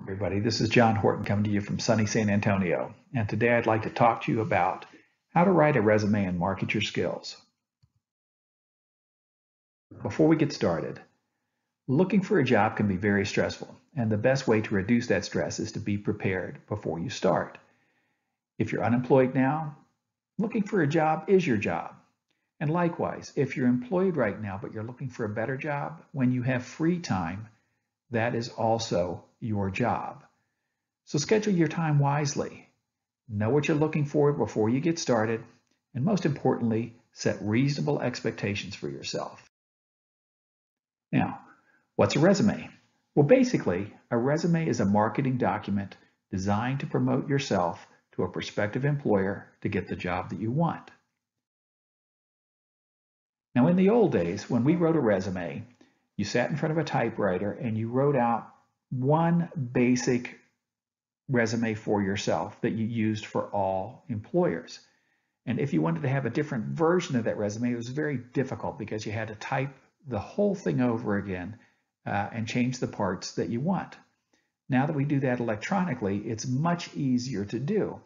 Everybody, this is John Horton coming to you from sunny San Antonio, and today I'd like to talk to you about how to write a resume and market your skills. Before we get started, looking for a job can be very stressful, and the best way to reduce that stress is to be prepared before you start. If you're unemployed now, looking for a job is your job. And likewise, if you're employed right now but you're looking for a better job, when you have free time, that is also your job. So schedule your time wisely. Know what you're looking for before you get started, and most importantly, set reasonable expectations for yourself. Now, what's a resume? Well, basically, a resume is a marketing document designed to promote yourself to a prospective employer to get the job that you want. Now, in the old days, when we wrote a resume, you sat in front of a typewriter and you wrote out one basic resume for yourself that you used for all employers. And if you wanted to have a different version of that resume, it was very difficult because you had to type the whole thing over again and change the parts that you want. Now that we do that electronically, it's much easier to do.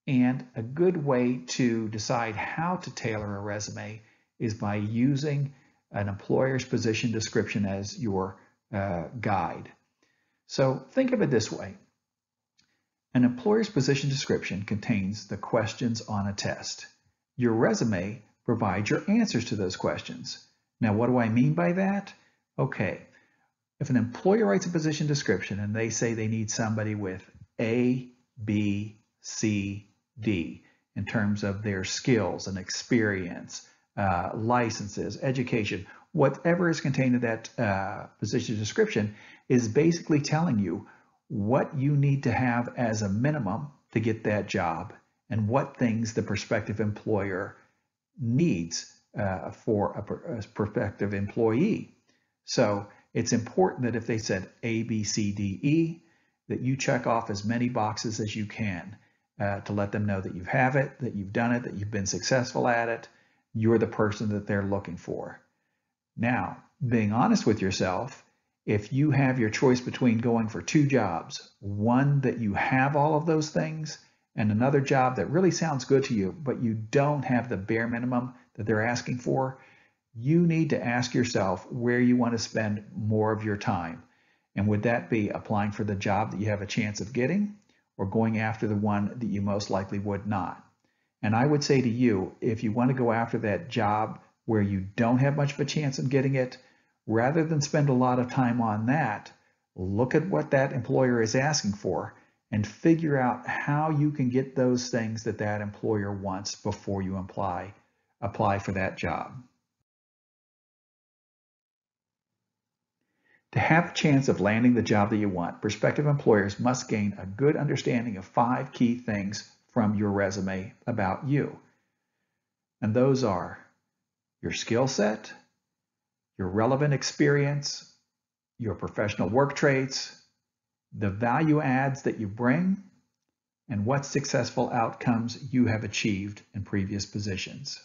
And a good way to decide how to tailor a resume is by using an employer's position description as your guide. So think of it this way. An employer's position description contains the questions on a test. Your resume provides your answers to those questions. Now, what do I mean by that? Okay, if an employer writes a position description and they say they need somebody with A, B, C, D in terms of their skills and experience, licenses, education, whatever is contained in that position description is basically telling you what you need to have as a minimum to get that job and what things the prospective employer needs for a prospective employee. So it's important that if they said A, B, C, D, E, that you check off as many boxes as you can to let them know that you have it, that you've done it, that you've been successful at it. You're the person that they're looking for. Now, being honest with yourself, if you have your choice between going for two jobs, one that you have all of those things and another job that really sounds good to you, but you don't have the bare minimum that they're asking for, you need to ask yourself where you want to spend more of your time. And would that be applying for the job that you have a chance of getting or going after the one that you most likely would not? And I would say to you, if you want to go after that job where you don't have much of a chance of getting it, rather than spend a lot of time on that, look at what that employer is asking for and figure out how you can get those things that that employer wants before you apply for that job. To have a chance of landing the job that you want, prospective employers must gain a good understanding of 5 key things from your resume about you. And those are your skill set, your relevant experience, your professional work traits, the value adds that you bring, and what successful outcomes you have achieved in previous positions.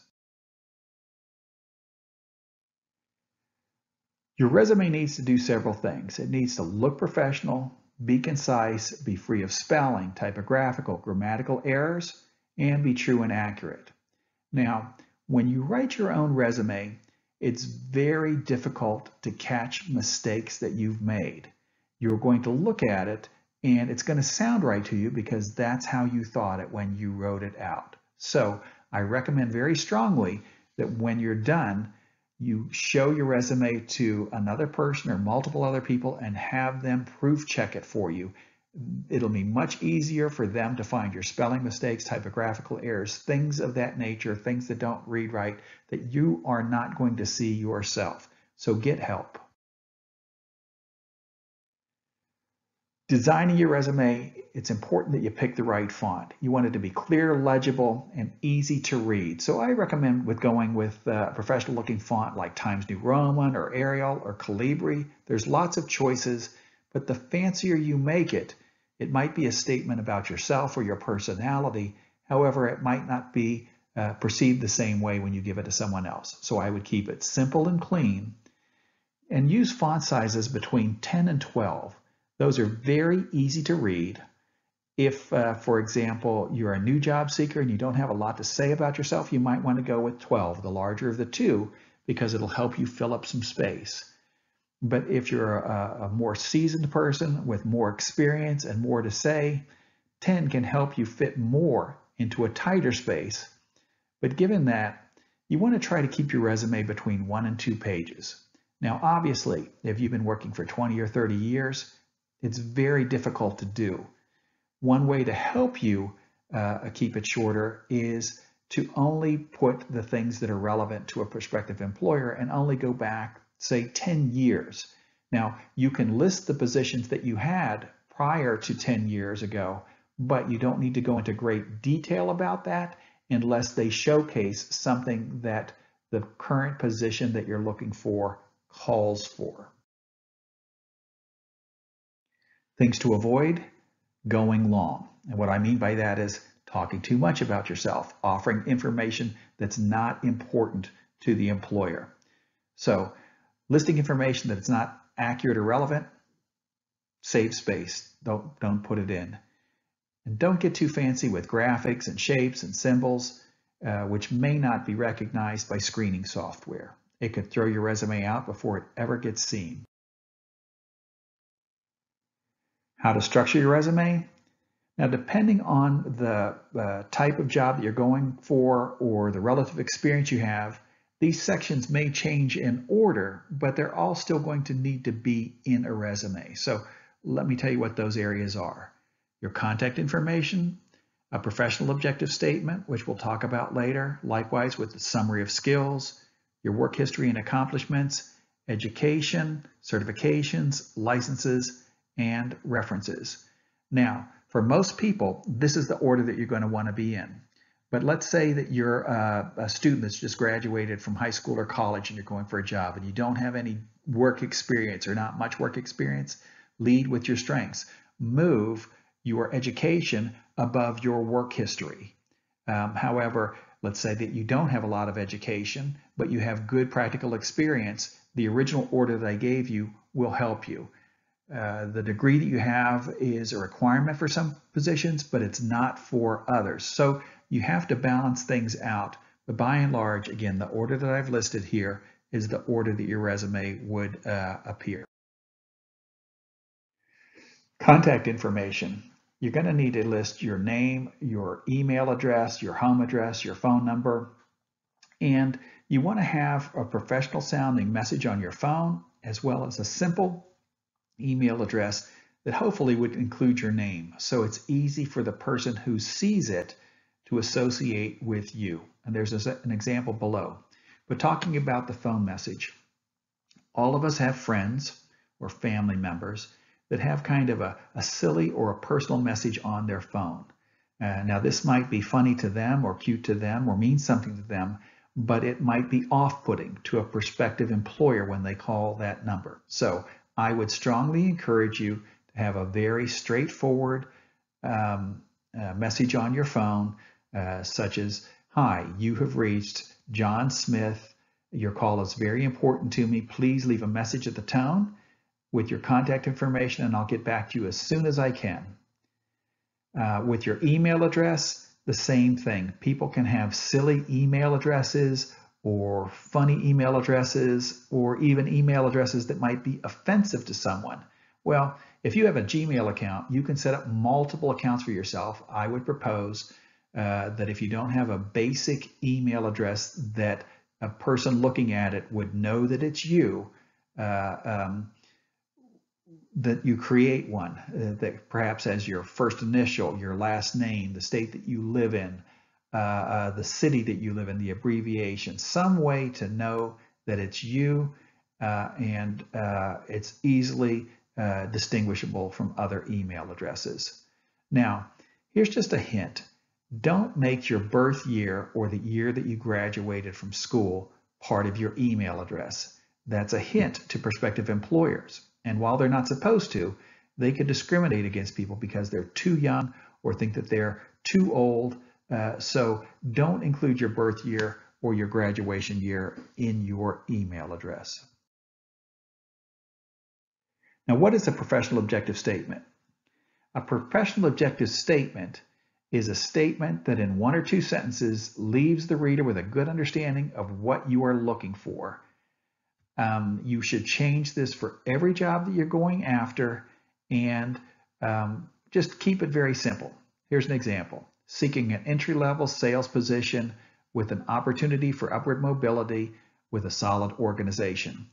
Your resume needs to do several things. It needs to look professional, be concise, be free of spelling, typographical, grammatical errors, and be true and accurate. Now, when you write your own resume, it's very difficult to catch mistakes that you've made. You're going to look at it and it's going to sound right to you because that's how you thought it when you wrote it out. So I recommend very strongly that when you're done, you show your resume to another person or multiple other people and have them proof check it for you. It'll be much easier for them to find your spelling mistakes, typographical errors, things of that nature, things that don't read right, that you are not going to see yourself. So get help. Designing your resume, it's important that you pick the right font. You want it to be clear, legible, and easy to read. So I recommend going with a professional looking font like Times New Roman or Arial or Calibri. There's lots of choices, but the fancier you make it, it might be a statement about yourself or your personality. However, it might not be perceived the same way when you give it to someone else. So I would keep it simple and clean and use font sizes between 10 and 12. Those are very easy to read. If, for example, you're a new job seeker and you don't have a lot to say about yourself, you might want to go with 12, the larger of the two, because it'll help you fill up some space. But if you're a more seasoned person with more experience and more to say, 10 can help you fit more into a tighter space. But given that, you want to try to keep your resume between 1 and 2 pages. Now, obviously, if you've been working for 20 or 30 years, it's very difficult to do. One way to help you keep it shorter is to only put the things that are relevant to a prospective employer and only go back, say, 10 years. Now, you can list the positions that you had prior to 10 years ago, but you don't need to go into great detail about that unless they showcase something that the current position that you're looking for calls for. Things to avoid: going long. And what I mean by that is talking too much about yourself, offering information that's not important to the employer. So listing information that's not accurate or relevant, save space. Don't put it in. And don't get too fancy with graphics and shapes and symbols, which may not be recognized by screening software. It could throw your resume out before it ever gets seen. How to structure your resume? Now, depending on the type of job that you're going for or the relative experience you have, these sections may change in order, but they're all still going to need to be in a resume. So let me tell you what those areas are. Your contact information, a professional objective statement, which we'll talk about later, likewise with the summary of skills, your work history and accomplishments, education, certifications, licenses, and references. Now, for most people, this is the order that you're going to want to be in. But let's say that you're a student that's just graduated from high school or college and you're going for a job and you don't have any work experience or not much work experience. Lead with your strengths. Move your education above your work history. However, let's say that you don't have a lot of education, but you have good practical experience. The original order that I gave you will help you. The degree that you have is a requirement for some positions, but it's not for others. So you have to balance things out. But by and large, again, the order that I've listed here is the order that your resume would appear. Contact information. You're going to need to list your name, your email address, your home address, your phone number, and you want to have a professional sounding message on your phone as well as a simple email address that hopefully would include your name, so it's easy for the person who sees it to associate with you. And there's an example below. But talking about the phone message, all of us have friends or family members that have kind of a silly or a personal message on their phone. Now, this might be funny to them or cute to them or mean something to them, but it might be off-putting to a prospective employer when they call that number. So I would strongly encourage you to have a very straightforward message on your phone, such as, "Hi, you have reached John Smith. Your call is very important to me. Please leave a message at the tone with your contact information and I'll get back to you as soon as I can." With your email address, the same thing. People can have silly email addresses or funny email addresses, or even email addresses that might be offensive to someone. Well, if you have a Gmail account, you can set up multiple accounts for yourself. I would propose that if you don't have a basic email address that a person looking at it would know that it's you, that you create one that perhaps has your first initial, your last name, the state that you live in, the city that you live in, the abbreviation, some way to know that it's you, and it's easily distinguishable from other email addresses. Now, here's just a hint. Don't make your birth year or the year that you graduated from school part of your email address. That's a hint to prospective employers. And while they're not supposed to, they could discriminate against people because they're too young or think that they're too old. So don't include your birth year or your graduation year in your email address. Now, what is a professional objective statement? A professional objective statement is a statement that in one or two sentences leaves the reader with a good understanding of what you are looking for. You should change this for every job that you're going after, and just keep it very simple. Here's an example. Seeking an entry-level sales position with an opportunity for upward mobility with a solid organization.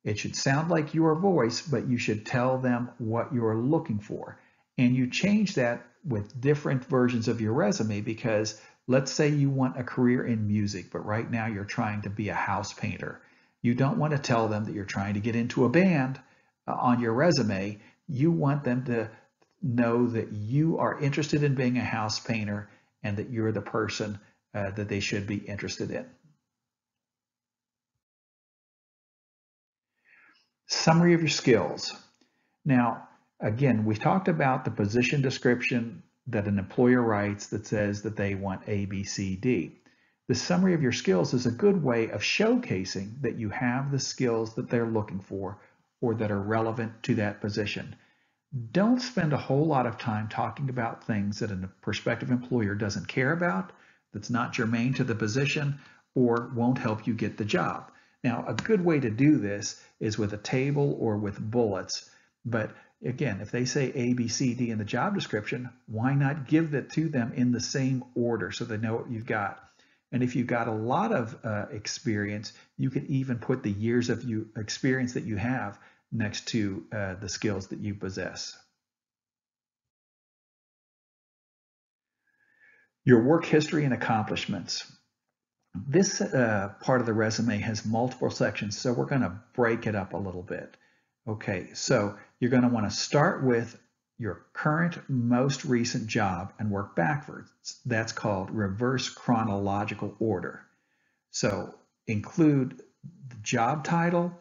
It should sound like your voice, but you should tell them what you're looking for. And you change that with different versions of your resume, because let's say you want a career in music, but right now you're trying to be a house painter. You don't want to tell them that you're trying to get into a band on your resume. You want them to know that you are interested in being a house painter and that you're the person that they should be interested in. Summary of your skills. Now, again, we talked about the position description that an employer writes that says that they want A, B, C, D. The summary of your skills is a good way of showcasing that you have the skills that they're looking for or that are relevant to that position. Don't spend a whole lot of time talking about things that a prospective employer doesn't care about, that's not germane to the position, or won't help you get the job. Now, a good way to do this is with a table or with bullets. But again, if they say A, B, C, D in the job description, why not give that to them in the same order so they know what you've got? And if you've got a lot of experience, you can even put the years of experience that you have next to the skills that you possess. Your work history and accomplishments. This part of the resume has multiple sections, so we're going to break it up a little bit. Okay, so you're going to want to start with your current, most recent job and work backwards. That's called reverse chronological order. So include the job title,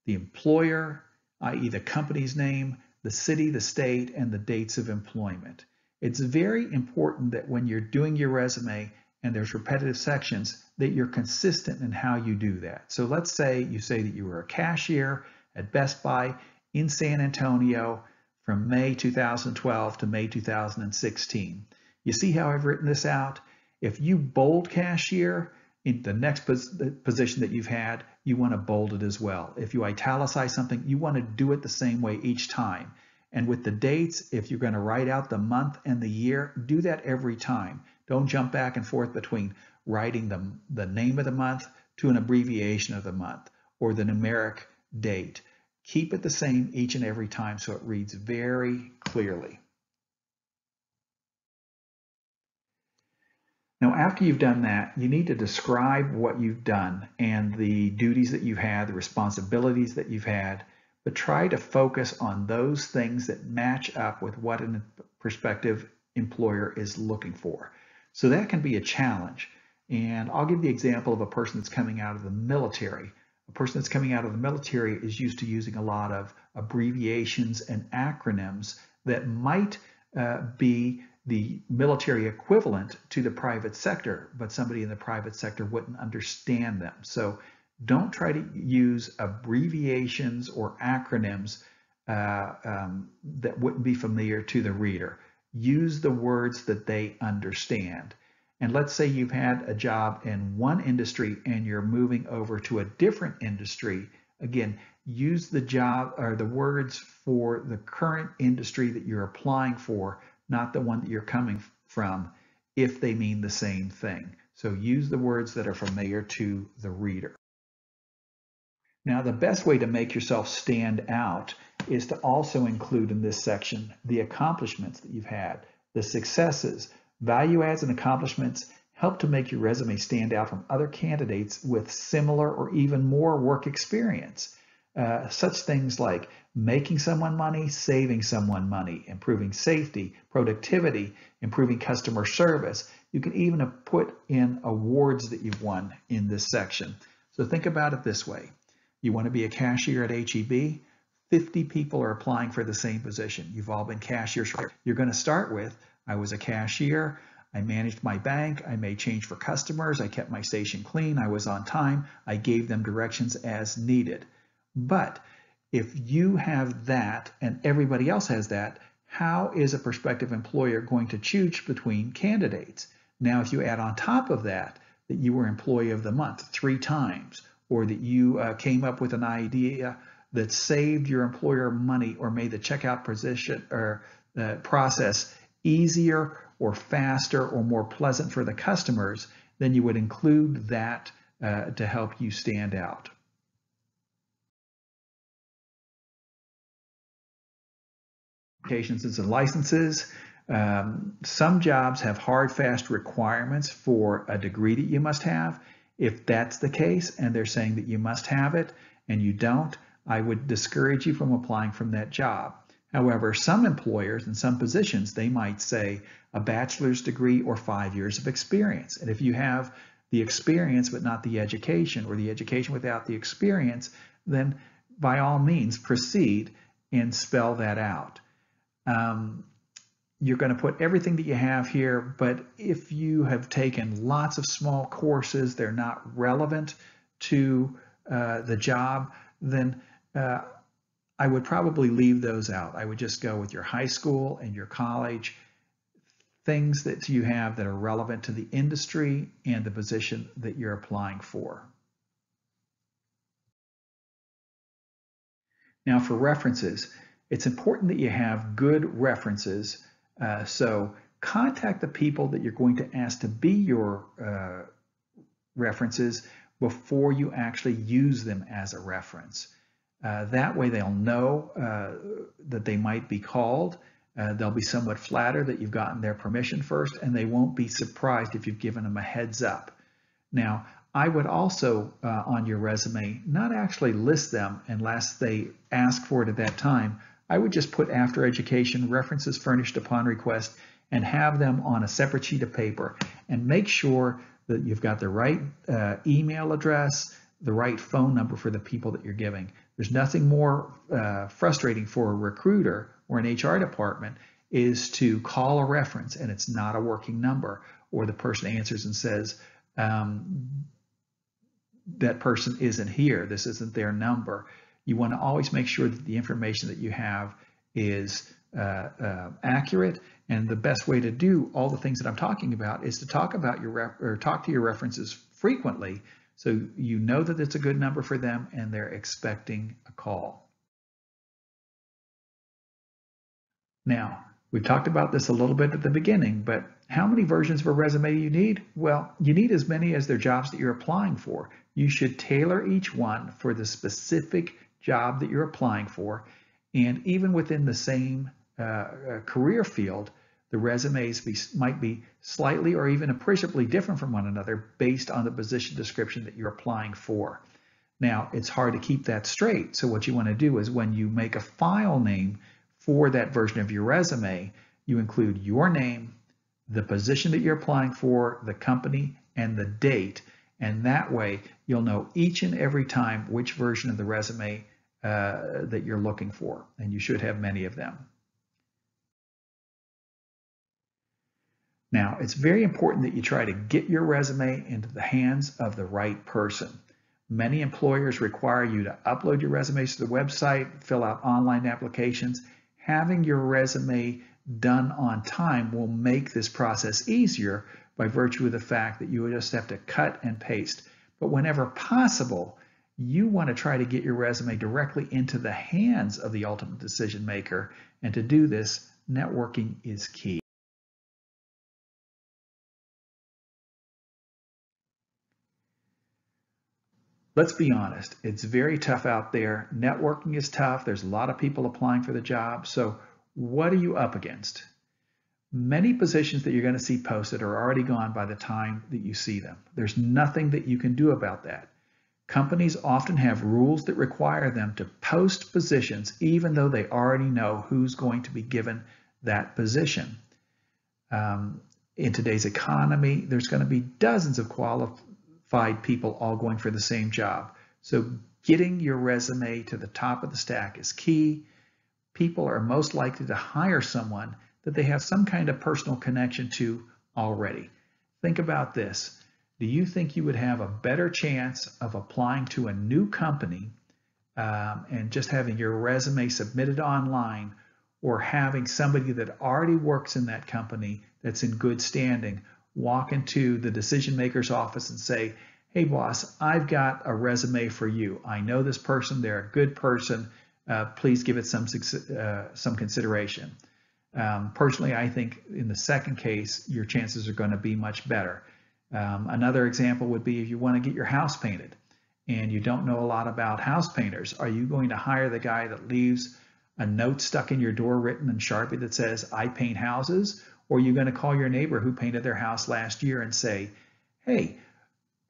the employer, i.e. the company's name, the city, the state, and the dates of employment. It's very important that when you're doing your resume and there's repetitive sections, that you're consistent in how you do that. So let's say you say that you were a cashier at Best Buy in San Antonio from May 2012 to May 2016. You see how I've written this out? If you bold cashier in the next position that you've had, you want to bold it as well. If you italicize something, you want to do it the same way each time. And with the dates, if you're going to write out the month and the year, do that every time. Don't jump back and forth between writing the name of the month to an abbreviation of the month or the numeric date. Keep it the same each and every time so it reads very clearly. Now, after you've done that, you need to describe what you've done and the duties that you've had, the responsibilities that you've had, but try to focus on those things that match up with what a prospective employer is looking for. So that can be a challenge. And I'll give the example of a person that's coming out of the military. A person that's coming out of the military is used to using a lot of abbreviations and acronyms that might be the military equivalent to the private sector, but somebody in the private sector wouldn't understand them. So don't try to use abbreviations or acronyms that wouldn't be familiar to the reader. Use the words that they understand. And let's say you've had a job in one industry and you're moving over to a different industry. Again, use the job or the words for the current industry that you're applying for, not the one that you're coming from, if they mean the same thing. So use the words that are familiar to the reader. Now, the best way to make yourself stand out is to also include in this section the accomplishments that you've had, the successes. Value adds and accomplishments help to make your resume stand out from other candidates with similar or even more work experience. Such things like making someone money, saving someone money, improving safety, productivity, improving customer service. You can even put in awards that you've won in this section. So think about it this way. You want to be a cashier at HEB? 50 people are applying for the same position. You've all been cashiers. You're going to start with, I was a cashier, I managed my bank, I made change for customers, I kept my station clean, I was on time, I gave them directions as needed. But If you have that and everybody else has that, how is a prospective employer going to choose between candidates? Now, if you add on top of that, that you were Employee of the Month 3 times, or that you came up with an idea that saved your employer money or made the checkout position or process easier or faster or more pleasant for the customers, then you would include that to help you stand out. Certifications and licenses. Some jobs have hard, fast requirements for a degree that you must have. If that's the case and they're saying that you must have it and you don't, I would discourage you from applying from that job. However, some employers and some positions, they might say a bachelor's degree or 5 years of experience. And if you have the experience but not the education, or the education without the experience, then by all means proceed and spell that out. You're going to put everything that you have here, but if you have taken lots of small courses, they're not relevant to the job, then I would probably leave those out. I would just go with your high school and your college, things that you have that are relevant to the industry and the position that you're applying for. Now for references, it's important that you have good references. So contact the people that you're going to ask to be your references before you actually use them as a reference. That way they'll know that they might be called. They'll be somewhat flattered that you've gotten their permission first, and they won't be surprised if you've given them a heads up. Now, I would also, on your resume, not actually list them unless they ask for it at that time. I would just put after education, references furnished upon request, and have them on a separate sheet of paper, and make sure that you've got the right email address, the right phone number for the people that you're giving. There's nothing more frustrating for a recruiter or an HR department is to call a reference and it's not a working number, or the person answers and says, that person isn't here, this isn't their number. You want to always make sure that the information that you have is accurate, and the best way to do all the things that I'm talking about is to talk about talk to your references frequently, so you know that it's a good number for them and they're expecting a call. Now, we've talked about this a little bit at the beginning, but how many versions of a resume do you need? Well, you need as many as they're jobs that you're applying for. You should tailor each one for the specific job that you're applying for, and even within the same career field, the resumes might be slightly or even appreciably different from one another based on the position description that you're applying for. Now, it's hard to keep that straight, so what you want to do is when you make a file name for that version of your resume, you include your name, the position that you're applying for, the company, and the date, and that way you'll know each and every time which version of the resume that you're looking for, and you should have many of them. Now, it's very important that you try to get your resume into the hands of the right person. Many employers require you to upload your resumes to the website, fill out online applications. Having your resume done on time will make this process easier by virtue of the fact that you will just have to cut and paste. But whenever possible, you want to try to get your resume directly into the hands of the ultimate decision maker. And to do this, networking is key. Let's be honest, it's very tough out there. Networking is tough. There's a lot of people applying for the job. So what are you up against? Many positions that you're going to see posted are already gone by the time that you see them. There's nothing that you can do about that. Companies often have rules that require them to post positions even though they already know who's going to be given that position. In today's economy, there's going to be dozens of qualified people all going for the same job. So getting your resume to the top of the stack is key. People are most likely to hire someone that they have some kind of personal connection to already. Think about this. Do you think you would have a better chance of applying to a new company and just having your resume submitted online, or having somebody that already works in that company that's in good standing walk into the decision maker's office and say, hey boss, I've got a resume for you. I know this person, they're a good person. Please give it some consideration. Personally, I think in the second case, your chances are going to be much better. Another example would be if you want to get your house painted and you don't know a lot about house painters. Are you going to hire the guy that leaves a note stuck in your door written in Sharpie that says, I paint houses? Or are you going to call your neighbor who painted their house last year and say, hey,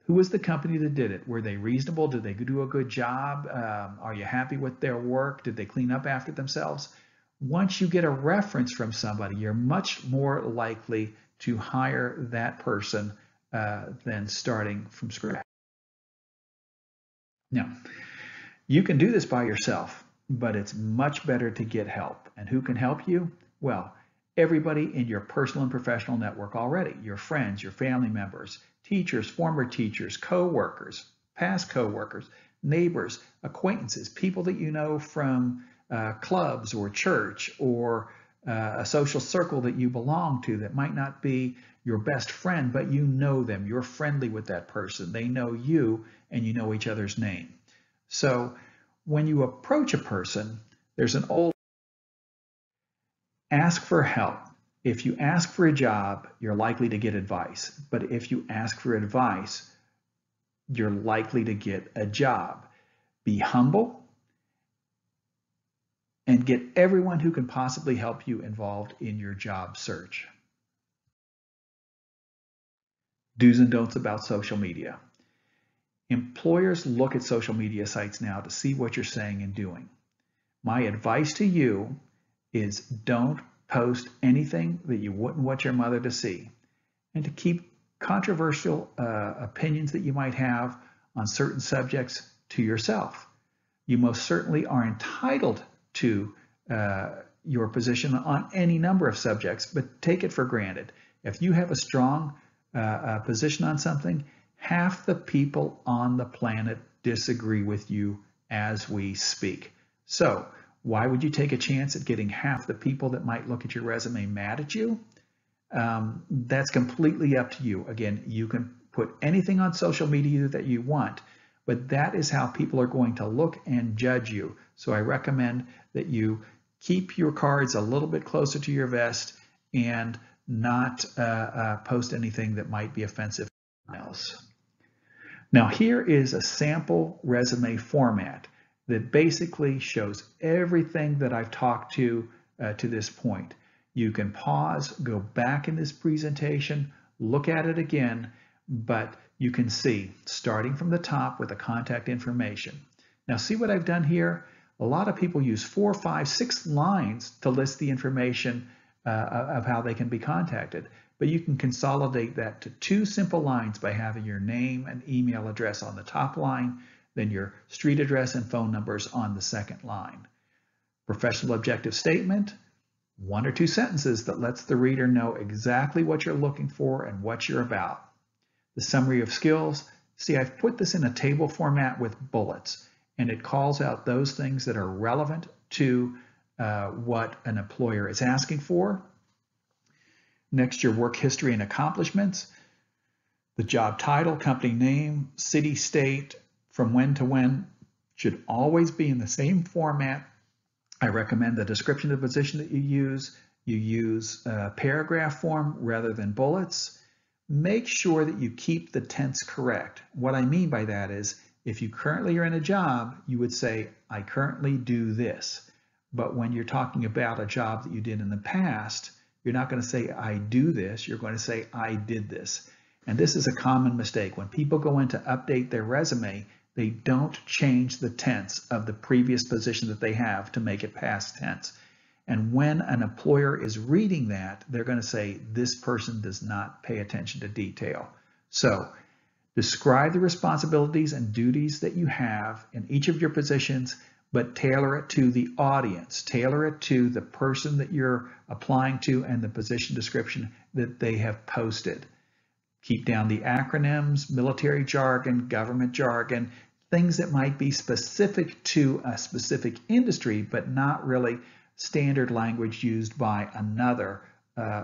who was the company that did it? Were they reasonable? Did they do a good job? Are you happy with their work? Did they clean up after themselves? Once you get a reference from somebody, you're much more likely to hire that person than starting from scratch. Now, you can do this by yourself, but it's much better to get help. And who can help you? Well, everybody in your personal and professional network already, your friends, your family members, teachers, former teachers, co-workers, past co-workers, neighbors, acquaintances, people that you know from clubs or church or a social circle that you belong to that might not be your best friend, but you know them. You're friendly with that person. They know you and you know each other's name. So when you approach a person, there's an old ask for help. If you ask for a job, you're likely to get advice. But if you ask for advice, you're likely to get a job. Be humble and get everyone who can possibly help you involved in your job search. Do's and don'ts about social media. Employers look at social media sites now to see what you're saying and doing. My advice to you is don't post anything that you wouldn't want your mother to see, and to keep controversial opinions that you might have on certain subjects to yourself. You most certainly are entitled to your position on any number of subjects, but take it for granted. If you have a strong position on something, half the people on the planet disagree with you as we speak. So why would you take a chance at getting half the people that might look at your resume mad at you? That's completely up to you. Again, you can put anything on social media that you want, but that is how people are going to look and judge you. So I recommend that you keep your cards a little bit closer to your vest and not post anything that might be offensive to someone else. Now here is a sample resume format that basically shows everything that I've talked to this point. You can pause, go back in this presentation, look at it again, but you can see starting from the top with the contact information. Now see what I've done here? A lot of people use 4, 5, 6 lines to list the information of how they can be contacted. But you can consolidate that to 2 simple lines by having your name and email address on the top line, then your street address and phone numbers on the second line. Professional objective statement, 1 or 2 sentences that lets the reader know exactly what you're looking for and what you're about. The summary of skills, see, I've put this in a table format with bullets, and it calls out those things that are relevant to what an employer is asking for. Next, your work history and accomplishments, the job title, company name, city, state, from when to when should always be in the same format. I recommend the description of the position that you use paragraph form rather than bullets. Make sure that you keep the tense correct. What I mean by that is if you currently are in a job, you would say, I currently do this. But when you're talking about a job that you did in the past, you're not going to say, I do this. You're going to say, I did this. And this is a common mistake. When people go in to update their resume, they don't change the tense of the previous position that they have to make it past tense. And when an employer is reading that, they're going to say, this person does not pay attention to detail. So describe the responsibilities and duties that you have in each of your positions, but tailor it to the audience, tailor it to the person that you're applying to and the position description that they have posted. Keep down the acronyms, military jargon, government jargon. things that might be specific to a specific industry, but not really standard language used by another,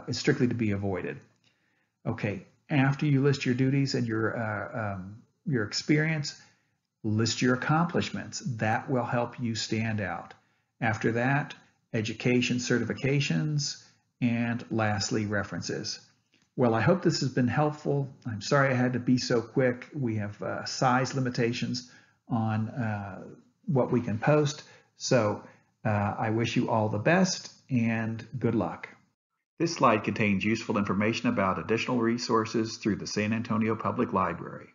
is strictly to be avoided. Okay, after you list your duties and your experience, list your accomplishments. That will help you stand out. After that, education certifications, and lastly, references. Well, I hope this has been helpful. I'm sorry I had to be so quick. We have size limitations on what we can post. So I wish you all the best and good luck. This slide contains useful information about additional resources through the San Antonio Public Library.